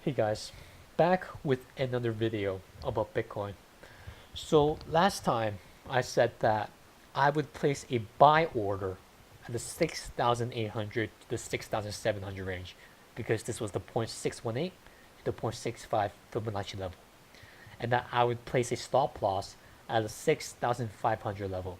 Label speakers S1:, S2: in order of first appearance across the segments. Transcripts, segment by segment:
S1: Hey guys, back with another video about Bitcoin. So last time I said that I would place a buy order at the 6,800 to the 6,700 range because this was the 0.618 to the 0.65 Fibonacci level, and that I would place a stop loss at the 6,500 level.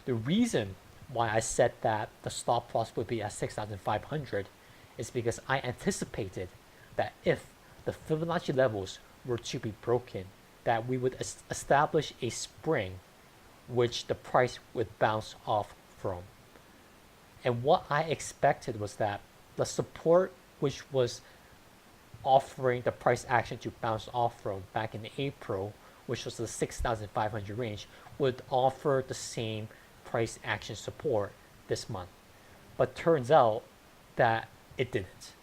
S1: The reason why I said that the stop loss would be at 6,500 is because I anticipated that if the Fibonacci levels were to be broken, that we would establish a spring which the price would bounce off from. And what I expected was that the support which was offering the price action to bounce off from back in April, which was the 6,500 range, would offer the same price action support this month. But turns out that it didn't.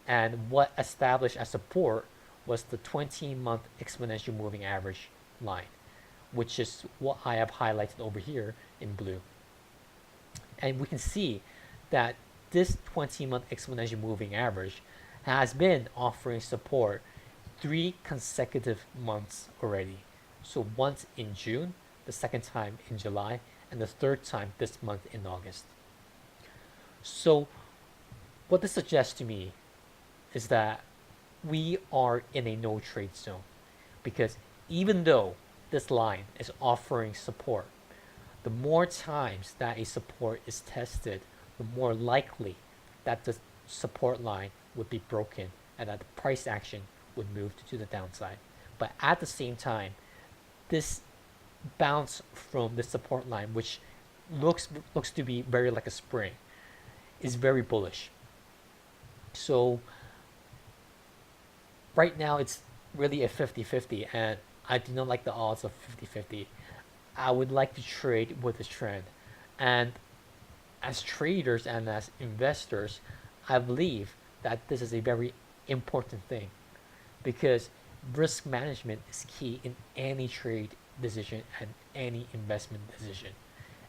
S1: And what established as support was the 20-month exponential moving average line, which is what I have highlighted over here in blue. And we can see that this 20-month exponential moving average has been offering support 3 consecutive months already. So once in June, the second time in July, and the third time this month in August. So what this suggests to me is that we are in a no trade zone, because even though this line is offering support, the more times that a support is tested, the more likely that the support line would be broken and that the price action would move to the downside. But at the same time, this bounce from the support line, which looks to be very like a spring, is very bullish. So right now it's really a 50-50, and I do not like the odds of 50-50. I would like to trade with the trend. And as traders and as investors, I believe that this is a very important thing, because risk management is key in any trade decision and any investment decision.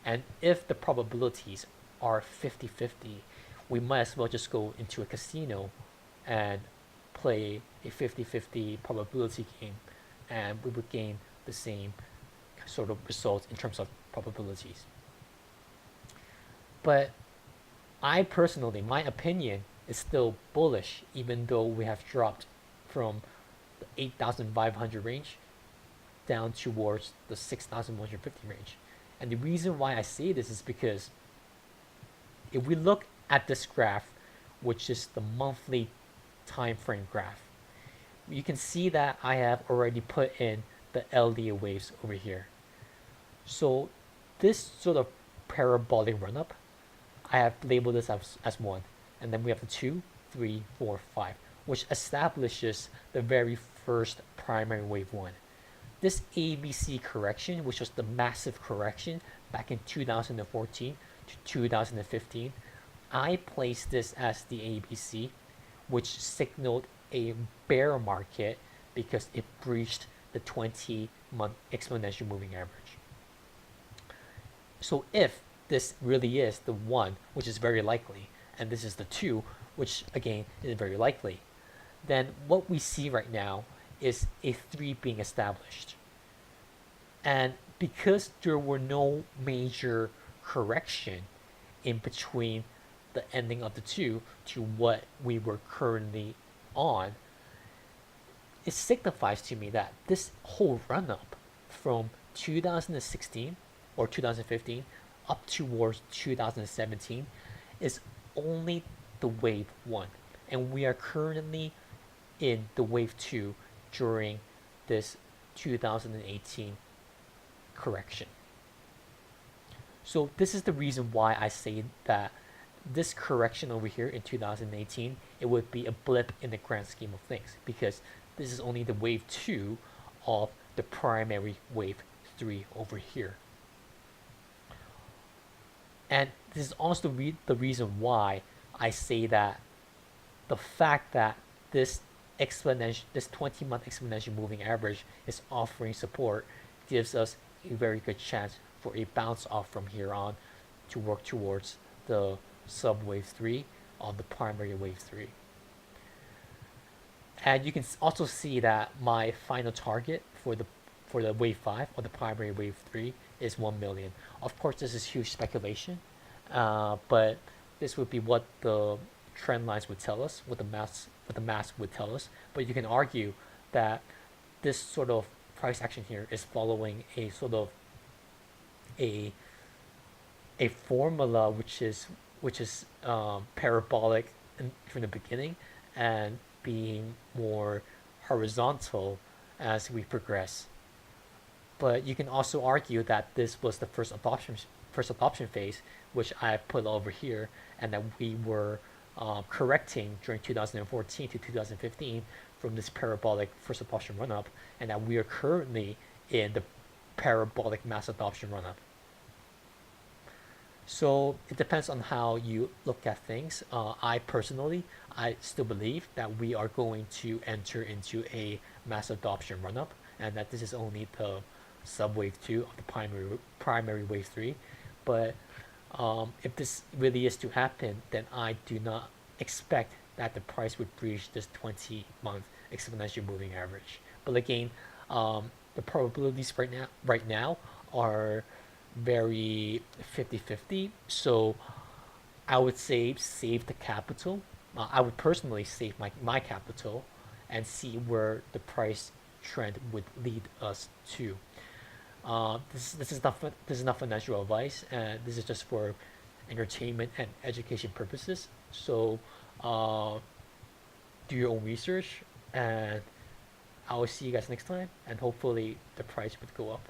S1: And if the probabilities are 50-50, we might as well just go into a casino and play a 50-50 probability game, and we would gain the same sort of results in terms of probabilities. But I personally, my opinion is still bullish, even though we have dropped from the 8,500 range down towards the 6,150 range. And the reason why I say this is because if we look at this graph, which is the monthly time frame graph, you can see that I have already put in the LDA waves over here. So this sort of parabolic run up, I have labeled this as 1. And then we have the 2, 3, 4, 5, which establishes the very first primary wave 1. This ABC correction, which was the massive correction back in 2014 to 2015, I placed this as the ABC, which signaled a bear market because it breached the 20-month exponential moving average. So if this really is the 1, which is very likely, and this is the 2, which again is very likely, then what we see right now is a 3 being established. And because there were no major correction in between the ending of the 2 to what we were currently on, it signifies to me that this whole run up from 2016 or 2015 up towards 2017 is only the wave 1, and we are currently in the wave 2 during this 2018 correction. So this is the reason why I say that this correction over here in 2018, it would be a blip in the grand scheme of things, because this is only the wave 2 of the primary wave 3 over here. And this is also the reason why I say that the fact that this 20-month exponential moving average is offering support gives us a very good chance for a bounce off from here on to work towards the sub wave 3 on the primary wave 3. And you can also see that my final target for the wave 5 or the primary wave 3 is 1 million. Of course, this is huge speculation, but this would be what the trend lines would tell us, what the math would tell us. But you can argue that this sort of price action here is following a sort of a a formula which is parabolic from the beginning and being more horizontal as we progress. But you can also argue that this was the first adoption phase, which I put over here, and that we were correcting during 2014 to 2015 from this parabolic first adoption run up, and that we are currently in the parabolic mass adoption run up. So it depends on how you look at things. I still believe that we are going to enter into a mass adoption run up, and that this is only the sub wave 2 of the primary wave 3. But if this really is to happen, then I do not expect that the price would breach this 20-month exponential moving average. But again, the probabilities right now are very 50-50. So I would say save the capital. I would personally save my capital and see where the price trend would lead us to. This is not financial advice, and this is just for entertainment and education purposes. So do your own research, and I will see you guys next time. And hopefully the price would go up.